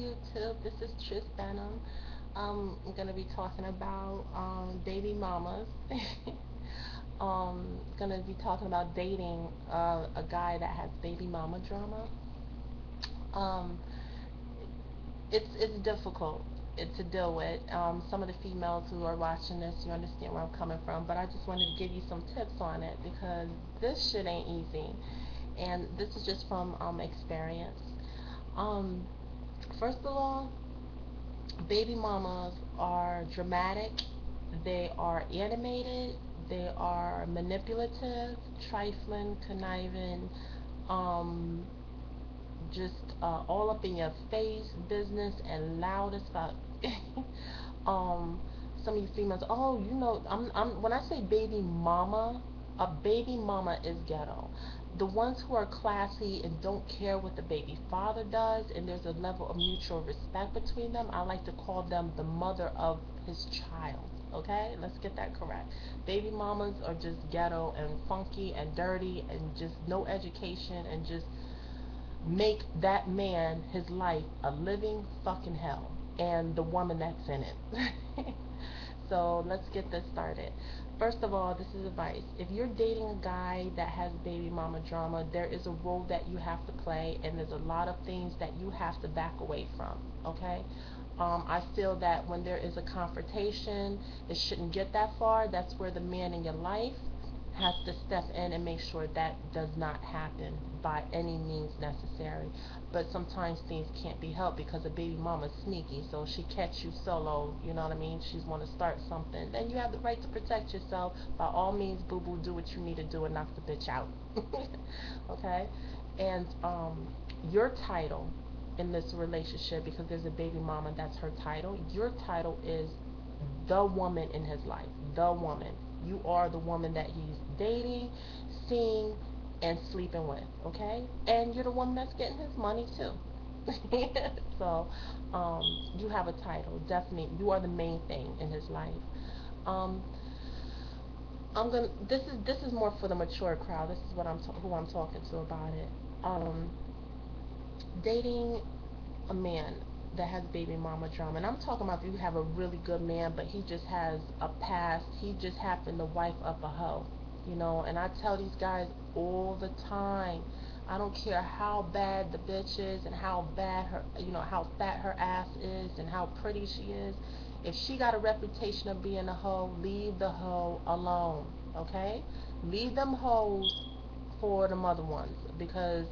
YouTube. This is Tris Benham. I'm gonna be talking about baby mamas. Gonna be talking about dating a guy that has baby mama drama. Um, it's difficult to deal with. Some of the females who are watching this, you understand where I'm coming from. But I just wanted to give you some tips on it because this shit ain't easy, and this is just from experience. Um, First of all, baby mamas are dramatic, they are animated, they are manipulative, trifling, conniving, um, just all up in your face, business, and loud as fuck. um, some of you females, oh, when I say baby mama, a baby mama is ghetto. The ones who are classy and don't care what the baby father does, and there's a level of mutual respect between them, I like to call them the mother of his child. Okay, let's get that correct. Baby mamas are just ghetto and funky and dirty and just no education and just make that man, his life, a living fucking hell, and the woman that's in it. So let's get this started. First of all, this is advice. If you're dating a guy that has baby mama drama, there is a role that you have to play, and there's a lot of things that you have to back away from. Okay? I feel that when there is a confrontation, it shouldn't get that far. That's where the man in your life has to step in and make sure that does not happen by any means necessary. But sometimes things can't be helped because a baby mama's sneaky, so she catch you solo, you know what I mean? She's want to start something. Then you have the right to protect yourself. By all means, boo boo, do what you need to do and knock the bitch out. Okay? And your title in this relationship, because there's a baby mama, that's her title. Your title is the woman in his life. The woman. You are the woman that he's dating, seeing, and sleeping with. Okay? And you're the woman that's getting his money too. So, you have a title. Definitely, you are the main thing in his life. Um, I'm gonna. This is more for the mature crowd. This is what who I'm talking to about it. Um, Dating a man that has baby mama drama, and I'm talking about if you have a really good man, but he just has a past. He just happened to wife up a hoe, And I tell these guys all the time. I don't care how bad the bitch is and how bad her, how fat her ass is and how pretty she is. If she got a reputation of being a hoe, leave the hoe alone, okay? Leave them hoes for the mother ones because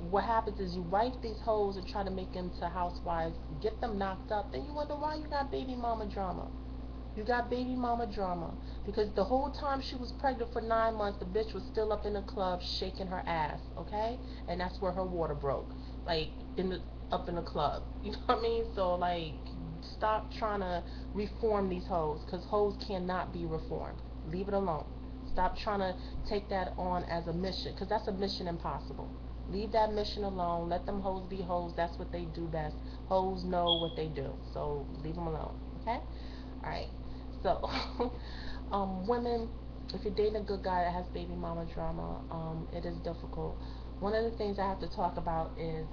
what happens is you wife these hoes and try to make them to housewives, get them knocked up, then you wonder why you got baby mama drama. You got baby mama drama because the whole time she was pregnant for 9 months, the bitch was still up in the club shaking her ass, okay? And that's where her water broke, like in the up in the club. You know what I mean? So like, stop trying to reform these hoes because hoes cannot be reformed. Leave it alone. Stop trying to take that on as a mission because that's a mission impossible. Leave that mission alone. Let them hoes be hoes. That's what they do best. Hoes know what they do. So leave them alone. Okay? Alright. So, women, if you're dating a good guy that has baby mama drama, it is difficult. One of the things I have to talk about is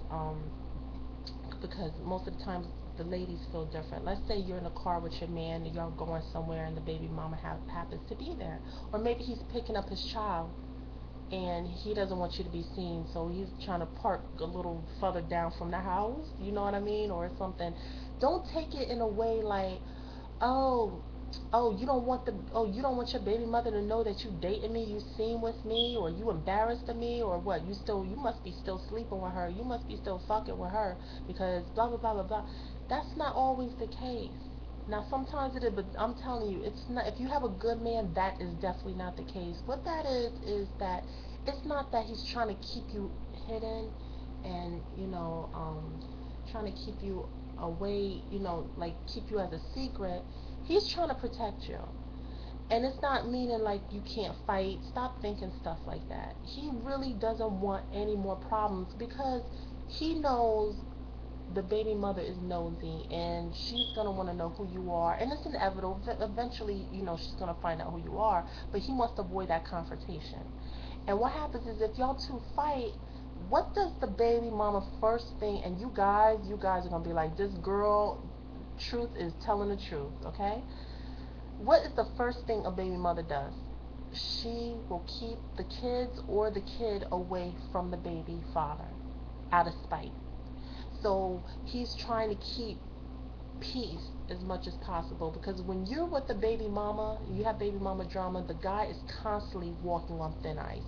because most of the times the ladies feel different. Let's say you're in a car with your man and y'all going somewhere and the baby mama happens to be there. Or maybe he's picking up his child and he doesn't want you to be seen, so he's trying to park a little further down from the house, you know what I mean, or something. Don't take it in a way like, oh, you don't want your baby mother to know that you dating me, you seen with me, or you embarrassed of me, or what? You must be still sleeping with her, you must be still fucking with her because blah blah blah blah blah. That's not always the case. Now sometimes it is, but I'm telling you, it's not. If you have a good man, that is definitely not the case. What that is that it's not that he's trying to keep you hidden and trying to keep you away, like keep you as a secret. He's trying to protect you. And it's not meaning like you can't fight. Stop thinking stuff like that. He really doesn't want any more problems because he knows the baby mother is nosy and she's going to want to know who you are. And it's inevitable. Eventually, she's going to find out who you are. But he wants to avoid that confrontation. And what happens is if y'all two fight, What does the baby mama first thing, and you guys are gonna be like, this girl, truth is telling the truth, okay? What is the first thing a baby mother does? She will keep the kids or the kid away from the baby father out of spite. So he's trying to keep peace as much as possible, because when you're with the baby mama, you have baby mama drama, the guy is constantly walking on thin ice.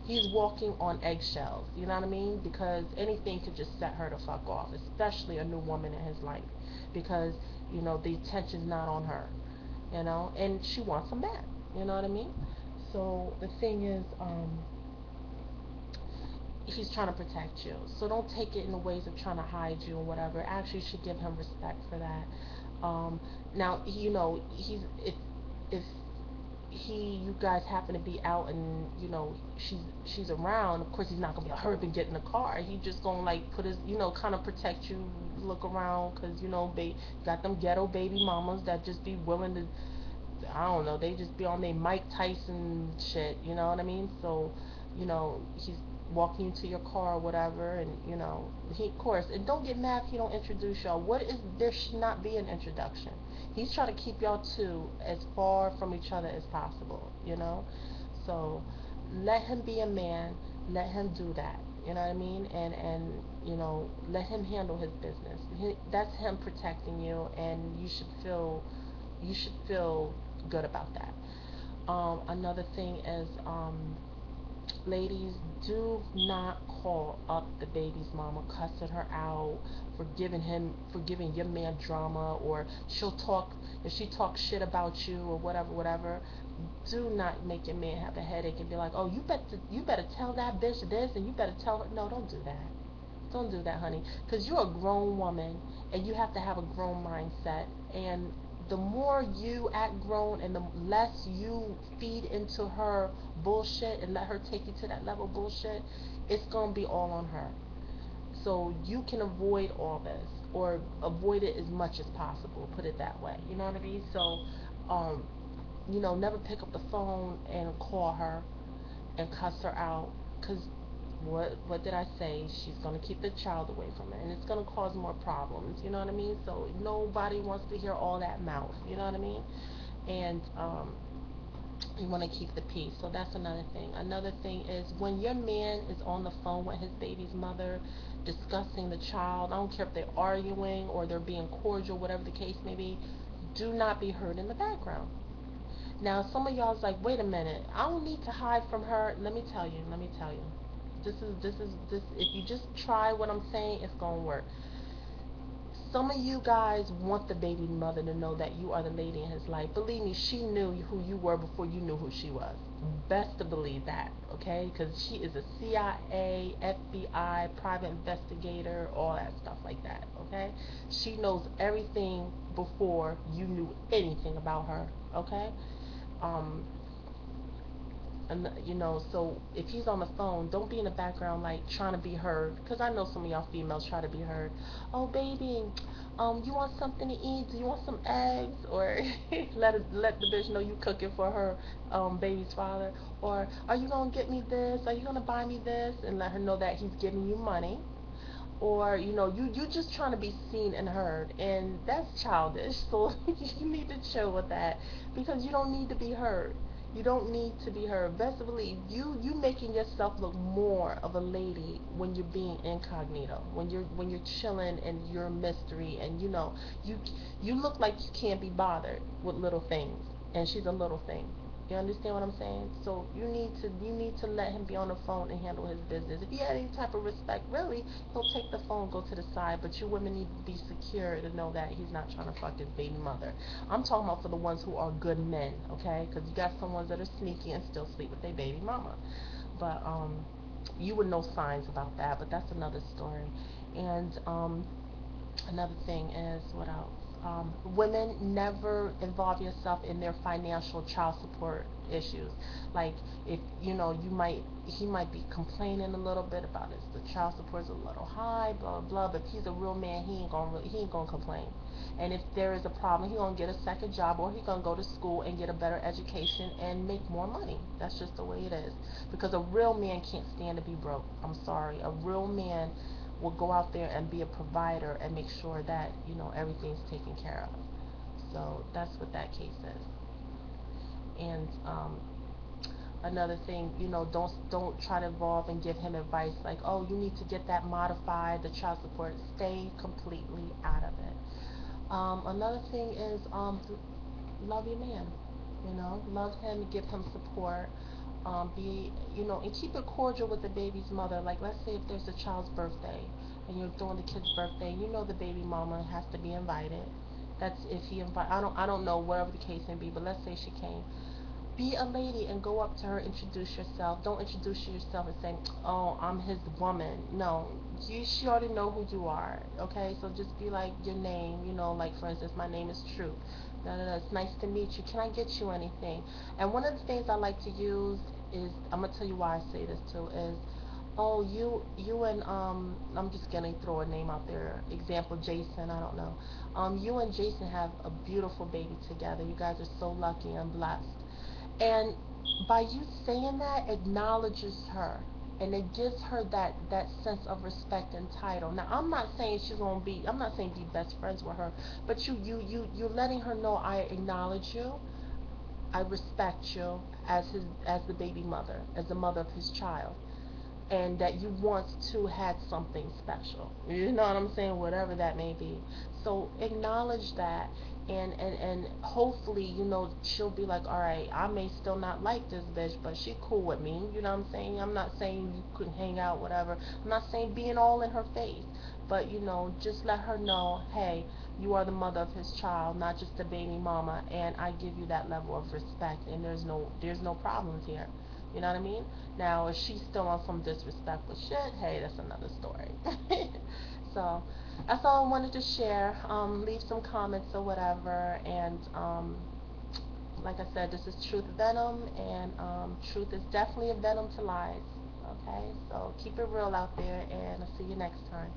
He's walking on eggshells, you know what I mean? Because anything could just set her to fuck off, especially a new woman in his life, because the attention's not on her, and she wants him back, you know what I mean? So the thing is, he's trying to protect you. So don't take it in the ways of trying to hide you or whatever. Actually, you should give him respect for that. Um, Now, he's if you guys happen to be out and she's around, of course he's not gonna be a hurry and get in the car. He just gonna like put his kind of protect you, look around, because got them ghetto baby mamas that just be willing to, I don't know, they just be on their Mike Tyson shit, you know what I mean? So, he's walking you to your car or whatever, and he, of course, and don't get mad if he don't introduce y'all. There should not be an introduction. He's trying to keep y'all two as far from each other as possible. So let him be a man, let him do that. You know what I mean? And let him handle his business. That's him protecting you, and you should feel good about that. Another thing is, ladies, do not call up the baby's mama cussing her out for giving your man drama, or she'll talk if she talks shit about you or whatever. Do not make your man have a headache and be like, oh, you better tell that bitch this, and you better tell her. No, don't do that. Don't do that, honey, because you're a grown woman and you have to have a grown mindset. And the more you act grown and the less you feed into her bullshit and let her take you to that level of bullshit, it's going to be all on her. So you can avoid all this, or avoid it as much as possible, put it that way. You know what I mean? So, um, never pick up the phone and call her and cuss her out, because what did I say? She's gonna keep the child away from her, and it's gonna cause more problems. You know what I mean? So nobody wants to hear all that mouth. You know what I mean? And you want to keep the peace. So that's another thing. Another thing is, when your man is on the phone with his baby's mother discussing the child, I don't care if they're arguing or they're being cordial, whatever the case may be, do not be heard in the background. Now, some of y'all's like, wait a minute, I don't need to hide from her. Let me tell you. This. If you just try what I'm saying, it's gonna work. Some of you guys want the baby mother to know that you are the lady in his life. Believe me, she knew who you were before you knew who she was. Best to believe that, okay? Because she is a CIA, FBI, private investigator, all that stuff like that, okay? She knows everything before you knew anything about her, okay? Um, and so if he's on the phone, don't be in the background like trying to be heard, because I know some of y'all females try to be heard. Oh baby, you want something to eat? Do you want some eggs? Or let the bitch know you cooking for her baby's father. Or are you gonna get me this? Are you gonna buy me this? And let her know that he's giving you money. Or you just trying to be seen and heard, and that's childish. So you need to chill with that, because you don't need to be heard. You don't need to be heard. Best believe you making yourself look more of a lady when you're being incognito, when you're chilling and you're a mystery, and you you look like you can't be bothered with little things, and she's a little thing. You understand what I'm saying? So you need to let him be on the phone and handle his business. If he had any type of respect, really, he'll take the phone, go to the side. But you women need to be secure to know that he's not trying to fuck his baby mother. I'm talking about for the ones who are good men, okay? Because you got some ones that are sneaky and still sleep with their baby mama. But you would know signs about that. But that's another story. And another thing is, what else? Women, never involve yourself in their financial child support issues. Like, if you know, he might be complaining a little bit about his the child support's a little high, blah blah. But if he's a real man, he ain't gonna complain. And if there is a problem, he gonna get a second job, or he gonna go to school and get a better education and make more money. That's just the way it is. Because a real man can't stand to be broke. I'm sorry. A real man will go out there and be a provider and make sure that everything's taken care of. So that's what that case is. And another thing, don't try to involve and give him advice like, oh, you need to get that modified, the child support. Stay completely out of it. Another thing is, love your man. Love him, give him support. And keep it cordial with the baby's mother. Like, let's say if there's a child's birthday and you're doing the kid's birthday, the baby mama has to be invited. That's if he invite. I don't know, whatever the case may be, but let's say she came. Be a lady and go up to her, introduce yourself. Don't introduce yourself and say, "Oh, I'm his woman." No, she already know who you are. Okay, so just be like your name. Like, for instance, my name is Truth. Da, da, da. It's nice to meet you. Can I get you anything? And one of the things I like to use is, I'm gonna tell you why I say this too, is, oh, you and I'm just gonna throw a name out there. Example, Jason. I don't know. You and Jason have a beautiful baby together. You guys are so lucky and blessed. And by you saying that, acknowledges her, and it gives her that sense of respect and title. Now, I'm not saying be best friends with her, but you're letting her know, I acknowledge you, I respect you as the baby mother, as the mother of his child, and that you want to have something special. You know what I'm saying? Whatever that may be. So acknowledge that, and hopefully, she'll be like, all right, I may still not like this bitch, but she cool with me. You know what I'm saying? I'm not saying you couldn't hang out, whatever. I'm not saying being all in her face, but just let her know, hey, you are the mother of his child, not just the baby mama, and I give you that level of respect, and there's no problems here. You know what I mean? Now, if she's still on some disrespectful shit, hey, that's another story. So, that's all I wanted to share. Leave some comments or whatever. And like I said, this is Truth Venom, and truth is definitely a venom to lies. Okay? So, keep it real out there, and I'll see you next time.